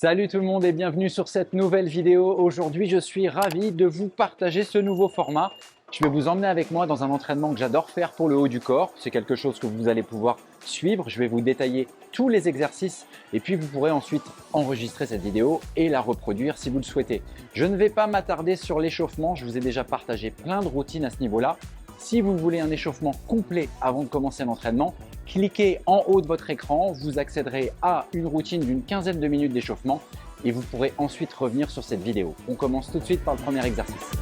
Salut tout le monde et bienvenue sur cette nouvelle vidéo. Aujourd'hui, je suis ravi de vous partager ce nouveau format. Je vais vous emmener avec moi dans un entraînement que j'adore faire pour le haut du corps. C'est quelque chose que vous allez pouvoir suivre. Je vais vous détailler tous les exercices et puis vous pourrez ensuite enregistrer cette vidéo et la reproduire si vous le souhaitez. Je ne vais pas m'attarder sur l'échauffement. Je vous ai déjà partagé plein de routines à ce niveau-là. Si vous voulez un échauffement complet avant de commencer l'entraînement, cliquez en haut de votre écran, vous accéderez à une routine d'une quinzaine de minutes d'échauffement et vous pourrez ensuite revenir sur cette vidéo. On commence tout de suite par le premier exercice.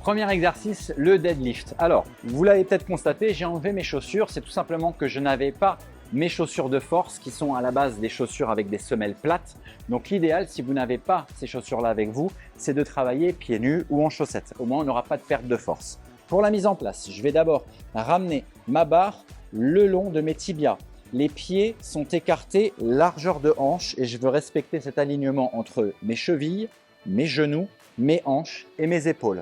Premier exercice, le deadlift. Alors, vous l'avez peut-être constaté, j'ai enlevé mes chaussures. C'est tout simplement que je n'avais pas mes chaussures de force qui sont à la base des chaussures avec des semelles plates. Donc l'idéal, si vous n'avez pas ces chaussures-là avec vous, c'est de travailler pieds nus ou en chaussettes. Au moins, on n'aura pas de perte de force. Pour la mise en place, je vais d'abord ramener ma barre le long de mes tibias. Les pieds sont écartés, largeur de hanche et je veux respecter cet alignement entre mes chevilles, mes genoux, mes hanches et mes épaules.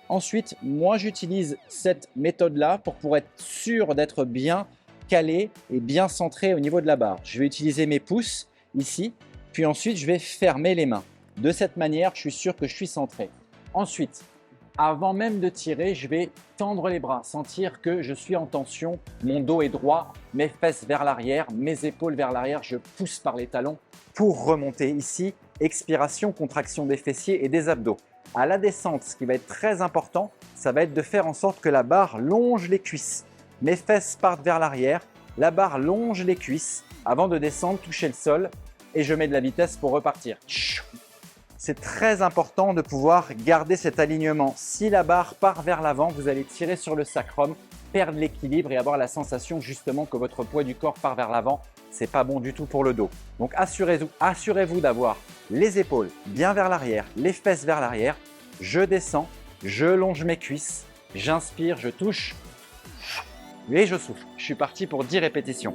Ensuite, moi j'utilise cette méthode-là pour être sûr d'être bien calé et bien centré au niveau de la barre. Je vais utiliser mes pouces ici, puis ensuite je vais fermer les mains. De cette manière, je suis sûr que je suis centré. Ensuite, avant même de tirer, je vais tendre les bras, sentir que je suis en tension, mon dos est droit, mes fesses vers l'arrière, mes épaules vers l'arrière, je pousse par les talons pour remonter ici. Expiration, contraction des fessiers et des abdos. À la descente, ce qui va être très important, ça va être de faire en sorte que la barre longe les cuisses. Mes fesses partent vers l'arrière, la barre longe les cuisses avant de descendre, toucher le sol et je mets de la vitesse pour repartir. C'est très important de pouvoir garder cet alignement. Si la barre part vers l'avant, vous allez tirer sur le sacrum, perdre l'équilibre et avoir la sensation justement que votre poids du corps part vers l'avant. Ce n'est pas bon du tout pour le dos. Donc assurez-vous d'avoir les épaules bien vers l'arrière, les fesses vers l'arrière. Je descends, je longe mes cuisses, j'inspire, je touche et je souffle. Je suis parti pour 10 répétitions.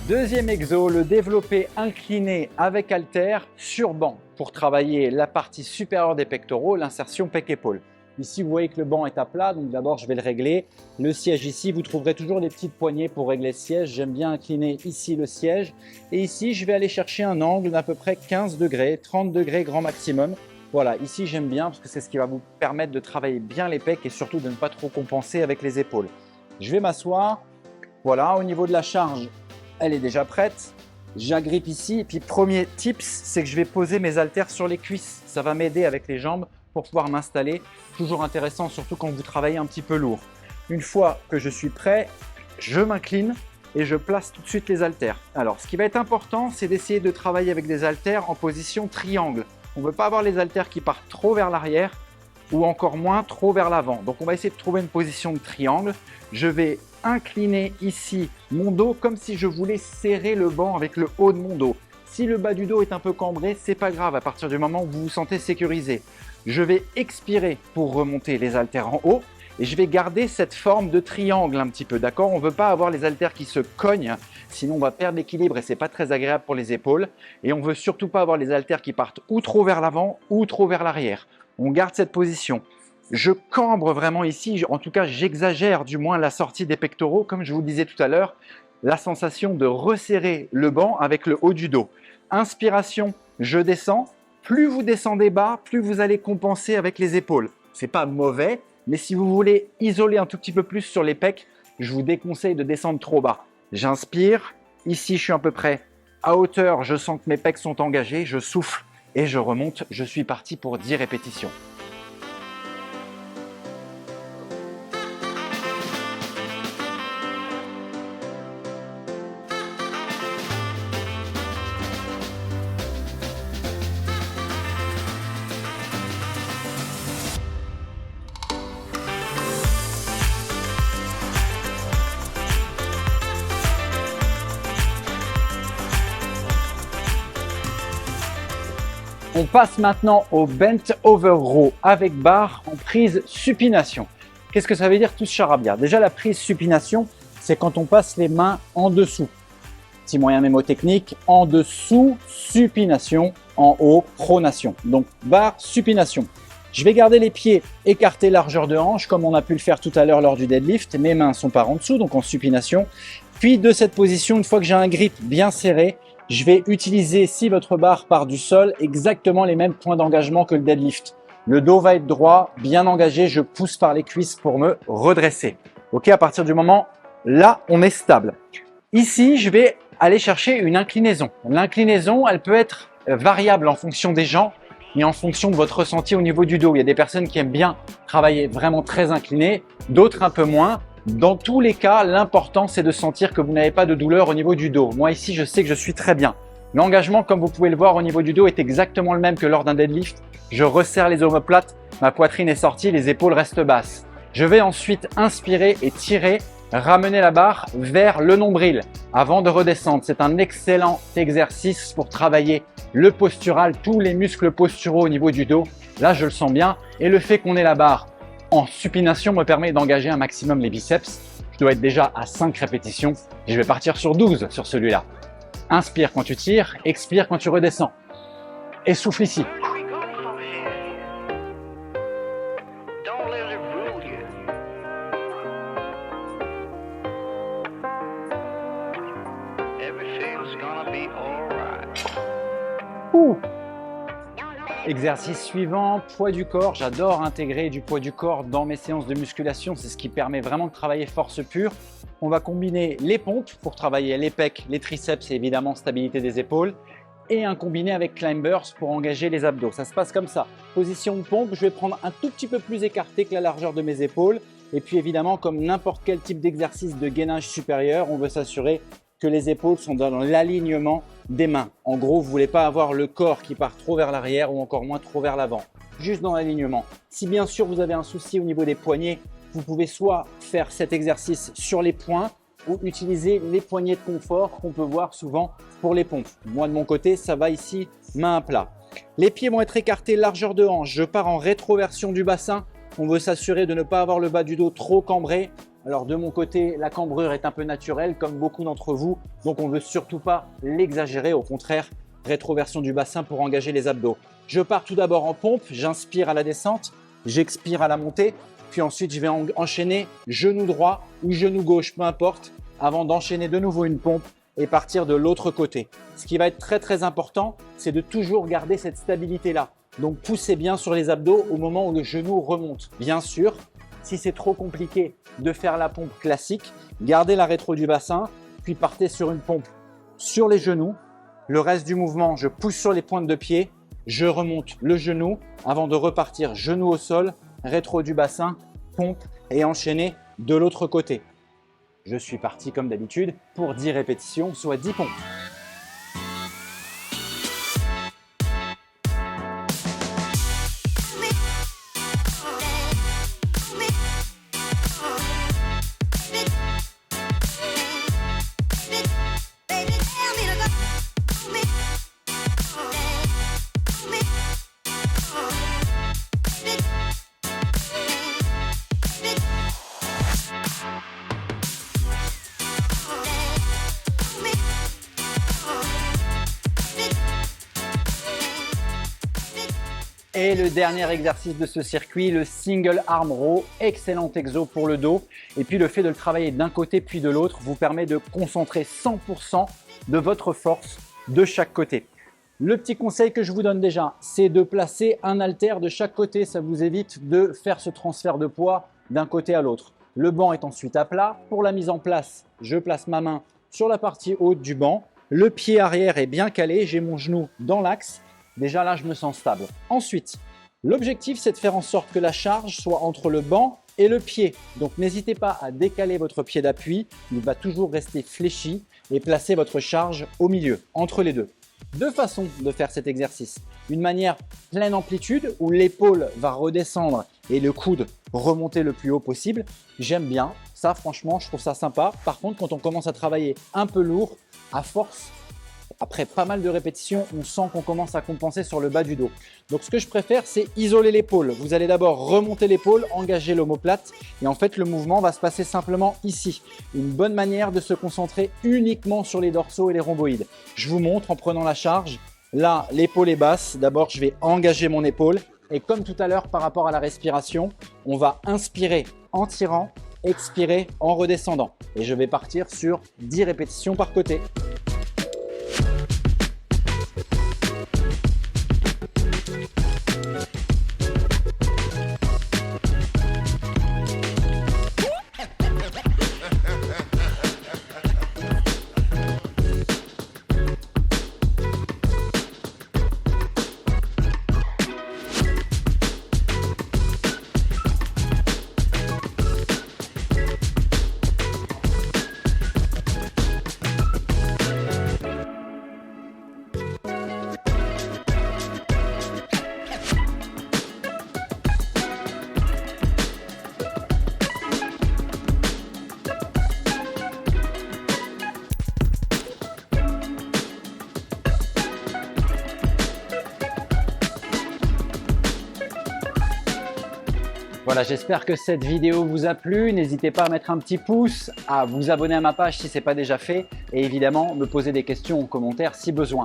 Deuxième exo, le développé incliné avec haltère sur banc pour travailler la partie supérieure des pectoraux, l'insertion pec-épaule. Ici, vous voyez que le banc est à plat, donc d'abord je vais le régler. Le siège ici, vous trouverez toujours des petites poignées pour régler le siège. J'aime bien incliner ici le siège. Et ici, je vais aller chercher un angle d'à peu près 15 degrés, 30 degrés grand maximum. Voilà, ici j'aime bien parce que c'est ce qui va vous permettre de travailler bien les pecs et surtout de ne pas trop compenser avec les épaules. Je vais m'asseoir. Voilà, au niveau de la charge, elle est déjà prête. J'agrippe ici et puis premier tips, c'est que je vais poser mes haltères sur les cuisses. Ça va m'aider avec les jambes pour pouvoir m'installer. Toujours intéressant, surtout quand vous travaillez un petit peu lourd. Une fois que je suis prêt, je m'incline et je place tout de suite les haltères. Alors, ce qui va être important, c'est d'essayer de travailler avec des haltères en position triangle. On ne veut pas avoir les haltères qui partent trop vers l'arrière ou encore moins trop vers l'avant. Donc, on va essayer de trouver une position de triangle. Je vais incliner ici mon dos comme si je voulais serrer le banc avec le haut de mon dos. Si le bas du dos est un peu cambré, c'est pas grave à partir du moment où vous vous sentez sécurisé. Je vais expirer pour remonter les haltères en haut et je vais garder cette forme de triangle un petit peu, d'accord? On ne veut pas avoir les haltères qui se cognent, sinon on va perdre l'équilibre et c'est pas très agréable pour les épaules. Et on veut surtout pas avoir les haltères qui partent ou trop vers l'avant ou trop vers l'arrière. On garde cette position. Je cambre vraiment ici, en tout cas j'exagère du moins la sortie des pectoraux, comme je vous le disais tout à l'heure, la sensation de resserrer le banc avec le haut du dos. Inspiration, je descends. Plus vous descendez bas, plus vous allez compenser avec les épaules. C'est pas mauvais, mais si vous voulez isoler un tout petit peu plus sur les pecs, je vous déconseille de descendre trop bas. J'inspire, ici je suis à peu près à hauteur, je sens que mes pecs sont engagés, je souffle et je remonte. Je suis parti pour 10 répétitions. On passe maintenant au bent over row avec barre en prise supination. Qu'est-ce que ça veut dire tout ce charabia? Déjà, la prise supination, c'est quand on passe les mains en dessous. Petit moyen mémotechnique, en dessous, supination, en haut, pronation. Donc, barre, supination. Je vais garder les pieds écartés largeur de hanche, comme on a pu le faire tout à l'heure lors du deadlift. Mes mains sont par en dessous, donc en supination. Puis, de cette position, une fois que j'ai un grip bien serré, je vais utiliser, si votre barre part du sol, exactement les mêmes points d'engagement que le deadlift. Le dos va être droit, bien engagé, je pousse par les cuisses pour me redresser. Ok, à partir du moment, là, on est stable. Ici, je vais aller chercher une inclinaison. L'inclinaison, elle peut être variable en fonction des gens et en fonction de votre ressenti au niveau du dos. Il y a des personnes qui aiment bien travailler vraiment très incliné, d'autres un peu moins. Dans tous les cas, l'important, c'est de sentir que vous n'avez pas de douleur au niveau du dos. Moi, ici, je sais que je suis très bien. L'engagement, comme vous pouvez le voir au niveau du dos, est exactement le même que lors d'un deadlift. Je resserre les omoplates, ma poitrine est sortie, les épaules restent basses. Je vais ensuite inspirer et tirer, ramener la barre vers le nombril avant de redescendre. C'est un excellent exercice pour travailler le postural, tous les muscles posturaux au niveau du dos. Là, je le sens bien. Et le fait qu'on ait la barre en supination me permet d'engager un maximum les biceps. Je dois être déjà à 5 répétitions et je vais partir sur 12 sur celui-là. Inspire quand tu tires, expire quand tu redescends. Et souffle ici. Exercice suivant, poids du corps. J'adore intégrer du poids du corps dans mes séances de musculation. C'est ce qui permet vraiment de travailler force pure. On va combiner les pompes pour travailler les pecs, les triceps et évidemment stabilité des épaules. Et un combiné avec climbers pour engager les abdos. Ça se passe comme ça. Position de pompe, je vais prendre un tout petit peu plus écarté que la largeur de mes épaules. Et puis évidemment, comme n'importe quel type d'exercice de gainage supérieur, on veut s'assurer que les épaules sont dans l'alignement des mains. En gros, vous ne voulez pas avoir le corps qui part trop vers l'arrière ou encore moins trop vers l'avant. Juste dans l'alignement. Si bien sûr vous avez un souci au niveau des poignets, vous pouvez soit faire cet exercice sur les poings ou utiliser les poignées de confort qu'on peut voir souvent pour les pompes. Moi de mon côté, ça va ici, main à plat. Les pieds vont être écartés largeur de hanche. Je pars en rétroversion du bassin. On veut s'assurer de ne pas avoir le bas du dos trop cambré. Alors de mon côté, la cambrure est un peu naturelle comme beaucoup d'entre vous, donc on ne veut surtout pas l'exagérer, au contraire, rétroversion du bassin pour engager les abdos. Je pars tout d'abord en pompe, j'inspire à la descente, j'expire à la montée, puis ensuite je vais enchaîner genou droit ou genou gauche, peu importe, avant d'enchaîner de nouveau une pompe et partir de l'autre côté. Ce qui va être très très important, c'est de toujours garder cette stabilité-là. Donc poussez bien sur les abdos au moment où le genou remonte. Bien sûr, si c'est trop compliqué de faire la pompe classique, gardez la rétro du bassin, puis partez sur une pompe sur les genoux. Le reste du mouvement, je pousse sur les pointes de pied, je remonte le genou avant de repartir genou au sol, rétro du bassin, pompe et enchaîner de l'autre côté. Je suis parti comme d'habitude pour 10 répétitions, soit 10 pompes. Et le dernier exercice de ce circuit, le single arm row, excellent exo pour le dos. Et puis le fait de le travailler d'un côté puis de l'autre vous permet de concentrer 100% de votre force de chaque côté. Le petit conseil que je vous donne déjà, c'est de placer un haltère de chaque côté. Ça vous évite de faire ce transfert de poids d'un côté à l'autre. Le banc est ensuite à plat. Pour la mise en place, je place ma main sur la partie haute du banc. Le pied arrière est bien calé, j'ai mon genou dans l'axe. Déjà là, je me sens stable. Ensuite, l'objectif, c'est de faire en sorte que la charge soit entre le banc et le pied. Donc, n'hésitez pas à décaler votre pied d'appui. Il va toujours rester fléchi et placer votre charge au milieu, entre les deux. Deux façons de faire cet exercice. Une manière pleine amplitude où l'épaule va redescendre et le coude remonter le plus haut possible. J'aime bien. Ça, franchement, je trouve ça sympa. Par contre, quand on commence à travailler un peu lourd, à force, après pas mal de répétitions, on sent qu'on commence à compenser sur le bas du dos. Donc ce que je préfère, c'est isoler l'épaule. Vous allez d'abord remonter l'épaule, engager l'omoplate et en fait le mouvement va se passer simplement ici. Une bonne manière de se concentrer uniquement sur les dorsaux et les rhomboïdes. Je vous montre en prenant la charge. Là, l'épaule est basse. D'abord, je vais engager mon épaule. Et comme tout à l'heure par rapport à la respiration, on va inspirer en tirant, expirer en redescendant. Et je vais partir sur 10 répétitions par côté. Voilà, j'espère que cette vidéo vous a plu. N'hésitez pas à mettre un petit pouce, à vous abonner à ma page si ce n'est pas déjà fait et évidemment me poser des questions en commentaire si besoin.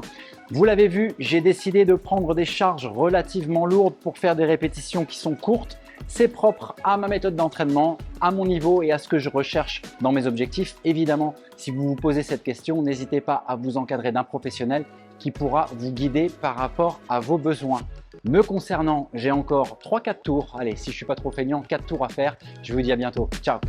Vous l'avez vu, j'ai décidé de prendre des charges relativement lourdes pour faire des répétitions qui sont courtes. C'est propre à ma méthode d'entraînement, à mon niveau et à ce que je recherche dans mes objectifs. Évidemment, si vous vous posez cette question, n'hésitez pas à vous encadrer d'un professionnel qui pourra vous guider par rapport à vos besoins. Me concernant, j'ai encore 3-4 tours. Allez, si je ne suis pas trop feignant, 4 tours à faire. Je vous dis à bientôt. Ciao!